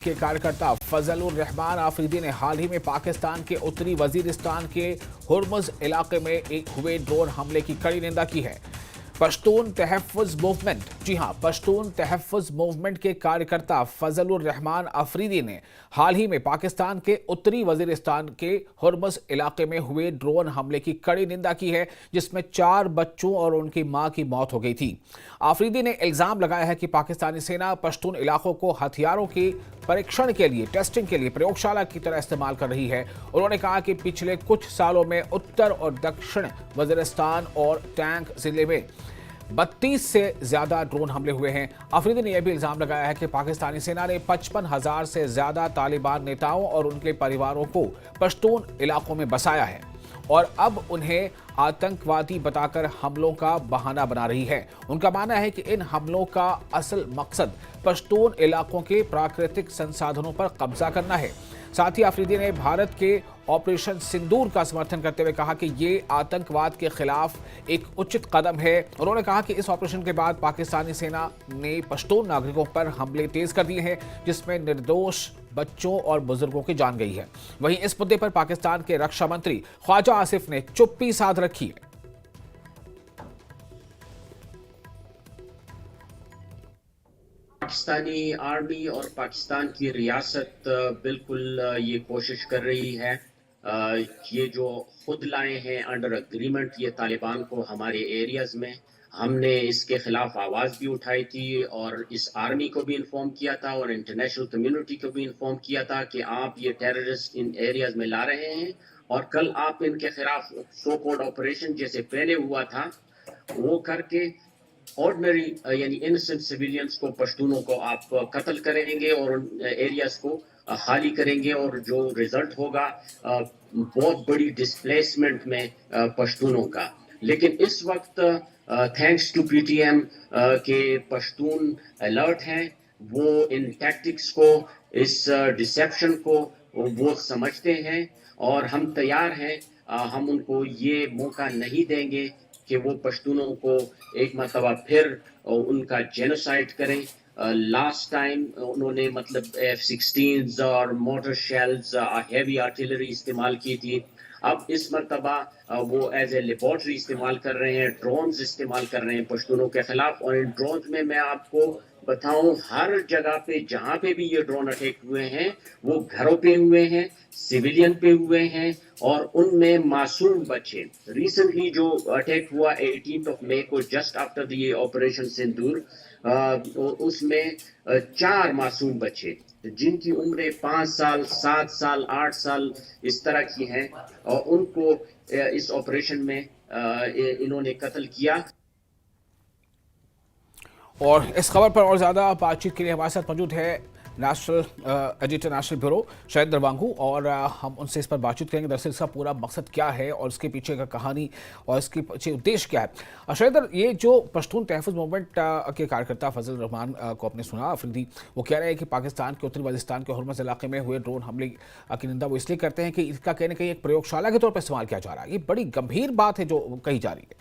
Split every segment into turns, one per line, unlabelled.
के कार्यकर्ता फजलुर रहमान आफरीदी ने हाल ही में पाकिस्तान के उत्तरी वजीरिस्तान के हुर्मुज इलाके में एक हुए ड्रोन हमले की कड़ी निंदा की है। पश्तून तहफ़्फ़ुज़ मूवमेंट, जी हां, पश्तून तहफ़्फ़ुज़ मूवमेंट के कार्यकर्ता फजलुर रहमान आफरीदी ने हाल ही में पाकिस्तान के उत्तरी वजीरिस्तान के हुर्मुज इलाके में हुए ड्रोन हमले की कड़ी निंदा की है, जिसमें 4 बच्चों और उनकी मां की मौत हो गई थी। आफरीदी ने इल्जाम लगाया है कि पाकिस्तानी सेना पश्तून इलाकों को हथियारों के परीक्षण के लिए, टेस्टिंग के लिए प्रयोगशाला की तरह इस्तेमाल कर रही है। उन्होंने कहा कि पिछले कुछ सालों में उत्तर और दक्षिण वजीरिस्तान और टैंक जिले में 32 से ज्यादा ड्रोन हमले हुए हैं। अफरीदी ने यह भी इल्जाम लगाया है कि पाकिस्तानी सेना ने 55,000 से ज्यादा तालिबान नेताओं और उनके परिवारों को पश्तून इलाकों में बसाया है और अब उन्हें आतंकवादी बताकर हमलों का बहाना बना रही है। उनका मानना है कि इन हमलों का असल मकसद पश्तून इलाकों के प्राकृतिक संसाधनों पर कब्जा करना है। साथ ही अफरीदी ने भारत के ऑपरेशन सिंदूर का समर्थन करते हुए कहा कि ये आतंकवाद के खिलाफ एक उचित कदम है। उन्होंने कहा कि इस ऑपरेशन के बाद पाकिस्तानी सेना ने पश्तून नागरिकों पर हमले तेज कर दिए हैं, जिसमें निर्दोष बच्चों और बुजुर्गों की जान गई है। वहीं इस मुद्दे पर पाकिस्तान के रक्षा मंत्री ख्वाजा आसिफ ने चुप्पी साध रखी है।
पाकिस्तानी आर्मी और पाकिस्तान की रियासत बिल्कुल ये कोशिश कर रही है, ये जो खुद लाए हैं अंडर अग्रीमेंट ये तालिबान को हमारे एरियाज में, हमने इसके खिलाफ आवाज़ भी उठाई थी और इस आर्मी को भी इन्फॉर्म किया था और इंटरनेशनल कम्युनिटी को भी इन्फॉर्म किया था कि आप ये टेररिस्ट इन एरियाज में ला रहे हैं और कल आप इनके खिलाफ सो कॉल्ड ऑपरेशन जैसे पहले हुआ था वो करके ऑर्डिनरी यानी इनोसेंट सिविलियंस को, पश्तूनों को आप कत्ल करेंगे और उन एरियाज को खाली करेंगे और जो रिजल्ट होगा बहुत बड़ी डिस्प्लेसमेंट में पश्तूनों का। लेकिन इस वक्त थैंक्स टू पीटीएम के पश्तून अलर्ट हैं, वो इन टैक्टिक्स को, इस डिसेप्शन को वो समझते हैं और हम तैयार हैं, हम उनको ये मौका नहीं देंगे कि वो पश्तूनों को एक मरतबा फिर उनका जेनोसाइड करें। लास्ट टाइम उन्होंने मतलब F-16s और मोटर शेल्स, हैवी आर्टिलरी इस्तेमाल की थी। अब इस मरतबा वो एज ए लेबॉर्ट्री इस्तेमाल कर रहे हैं, ड्रोन्स इस्तेमाल कर रहे हैं पश्तूनों के खिलाफ। और इन ड्रोन्स में मैं आपको बताऊं, हर जगह पे जहां पे भी ये ड्रोन अटैक हुए हैं वो घरों पे हुए हैं, सिविलियन पे हुए हैं और उनमें मासूम बच्चे। रिसेंटली जो अटैक हुआ 18 मई को, जस्ट आफ्टर द ऑपरेशन सिंदूर, उसमें 4 मासूम बच्चे जिनकी उम्रें 5 साल, 7 साल, 8 साल इस तरह की हैं और उनको इस ऑपरेशन में इन्होंने कत्ल किया।
और इस खबर पर और ज़्यादा बातचीत के लिए हमारे साथ मौजूद है national editor national bureau Shahid Darwangu, और हम उनसे इस पर बातचीत करेंगे। दरअसल इसका पूरा मकसद क्या है और इसके पीछे का कहानी और इसके पीछे उद्देश्य क्या है। शाहिद, ये जो पश्तून तहफ़्फ़ुज़ मूवमेंट के कार्यकर्ता फजल रहमान को आपने सुना, अफरीदी वो कह रहे हैं कि पाकिस्तान के उत्तरी वजीरिस्तान के हुर्मुज़ इलाके में हुए ड्रोन हमले की निंदा वो इसलिए करते हैं कि इसका कहीं ना कहीं एक प्रयोगशाला के तौर पर इस्तेमाल किया जा रहा है। ये बड़ी गंभीर बात है जो कही जा रही है।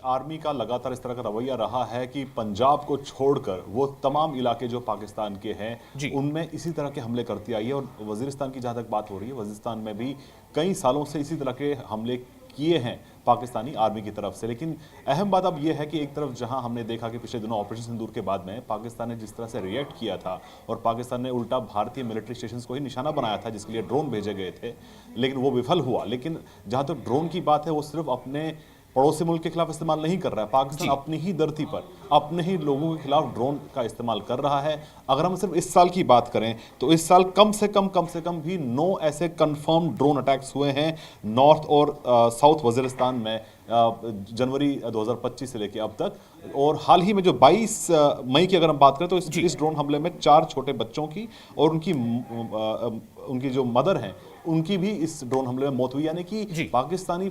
आर्मी का लगातार इस तरह का रवैया रहा है कि पंजाब को छोड़कर वो तमाम इलाके जो पाकिस्तान के हैं उनमें इसी तरह के हमले करती आई है। और वजीरिस्तान की जहां तक बात हो रही है, वजीरिस्तान में भी कई सालों से इसी तरह के हमले किए हैं पाकिस्तानी आर्मी की तरफ से। लेकिन अहम बात अब यह है कि एक तरफ जहां हमने देखा कि पिछले दिनों ऑपरेशन सिंदूर के बाद में पाकिस्तान ने जिस तरह से रिएक्ट किया था और पाकिस्तान ने उल्टा भारतीय मिलिट्री स्टेशंस को ही निशाना बनाया था जिसके लिए ड्रोन भेजे गए थे, लेकिन वो विफल हुआ। लेकिन जहां तक ड्रोन की बात है, वो सिर्फ अपने पड़ोसी मुल्क के खिलाफ इस्तेमाल नहीं कर रहा है, पाकिस्तान अपनी ही धरती पर अपने ही लोगों के खिलाफ ड्रोन का इस्तेमाल कर रहा है। अगर हम सिर्फ इस साल की बात करें तो इस साल कम से कम भी 9 ऐसे कंफर्म ड्रोन अटैक्स हुए हैं नॉर्थ और साउथ वजीरिस्तान में जनवरी 2025 से लेकर अब तक। और हाल ही में जो 22 मई की अगर हम बात करें तो इस ड्रोन हमले में 4 छोटे बच्चों की और उनकी जो मदर हैं उनकी भी इस ड्रोन हमले में मौत हुई। यानी कि पाकिस्तानी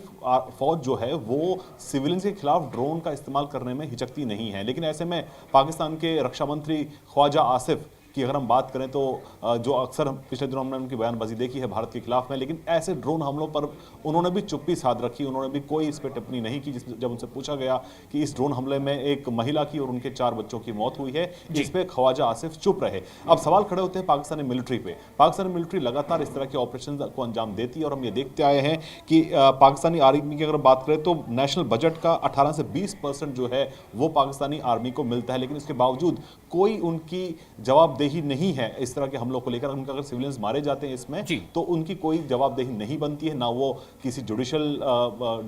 फौज जो है वो सिविलियंस के खिलाफ ड्रोन का इस्तेमाल करने में हिचकती नहीं है। लेकिन ऐसे में पाकिस्तान के रक्षा मंत्री ख्वाजा आसिफ कि अगर हम बात करें तो जो अक्सर पिछले दिनों हमने उनकी बयानबाजी देखी है भारत के खिलाफ में, लेकिन ऐसे ड्रोन हमलों पर उन्होंने भी चुप्पी साध रखी, उन्होंने भी कोई इस पर टिप्पणी नहीं की। जब उनसे पूछा गया कि इस ड्रोन हमले में एक महिला की और उनके 4 बच्चों की मौत हुई है, इस पे ख्वाजा आसिफ चुप रहे। अब सवाल खड़े होते हैं पाकिस्तानी मिलिट्री पे। पाकिस्तानी मिलिट्री लगातार इस तरह के ऑपरेशन को अंजाम देती है और हम ये देखते आए हैं कि पाकिस्तानी आर्मी की अगर बात करें तो नेशनल बजट का 18 से 20% जो है वो पाकिस्तानी आर्मी को मिलता है, लेकिन इसके बावजूद कोई उनकी जवाबदेही नहीं है इस तरह के हमलों को लेकर। उनका अगर सिविलियंस मारे जाते हैं इसमें तो उनकी कोई जवाबदेही नहीं बनती है, ना वो किसी जुडिशियल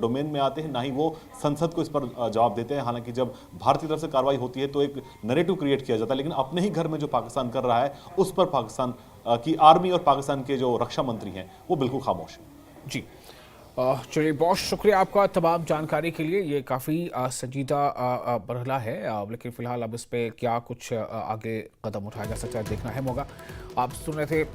डोमेन में आते हैं, ना ही वो संसद को इस पर जवाब देते हैं। हालांकि जब भारत की तरफ से कार्रवाई होती है तो एक नैरेटिव क्रिएट किया जाता है, लेकिन अपने ही घर में जो पाकिस्तान कर रहा है उस पर पाकिस्तान की आर्मी और पाकिस्तान के जो रक्षा मंत्री हैं वो बिल्कुल खामोश है।
जी चलिए, बहुत शुक्रिया आपका तमाम जानकारी के लिए। ये काफ़ी संजीदा मरहला है, लेकिन फिलहाल अब इस पर क्या कुछ आगे कदम उठाया जा सकता है देखना है होगा। आप सुन रहे थे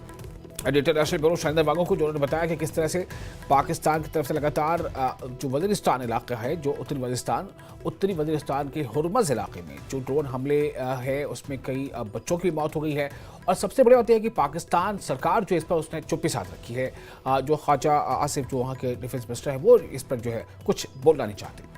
एडिटर नेशनल ब्यूरो शाहिंदर बागो को, जो उन्होंने बताया कि किस तरह से पाकिस्तान की तरफ से लगातार जो वज़ीरिस्तान इलाका है, जो उत्तरी वज़ीरिस्तान के हुरमज़ इलाके में जो ड्रोन हमले है उसमें कई बच्चों की मौत हो गई है। और सबसे बड़ी बात यह है कि पाकिस्तान सरकार जो इस पर उसने चुप्पी साध रखी है। जो ख्वाजा आसिफ जो वहाँ के डिफेंस मिनिस्टर है वो इस पर जो है कुछ बोलना नहीं चाहते।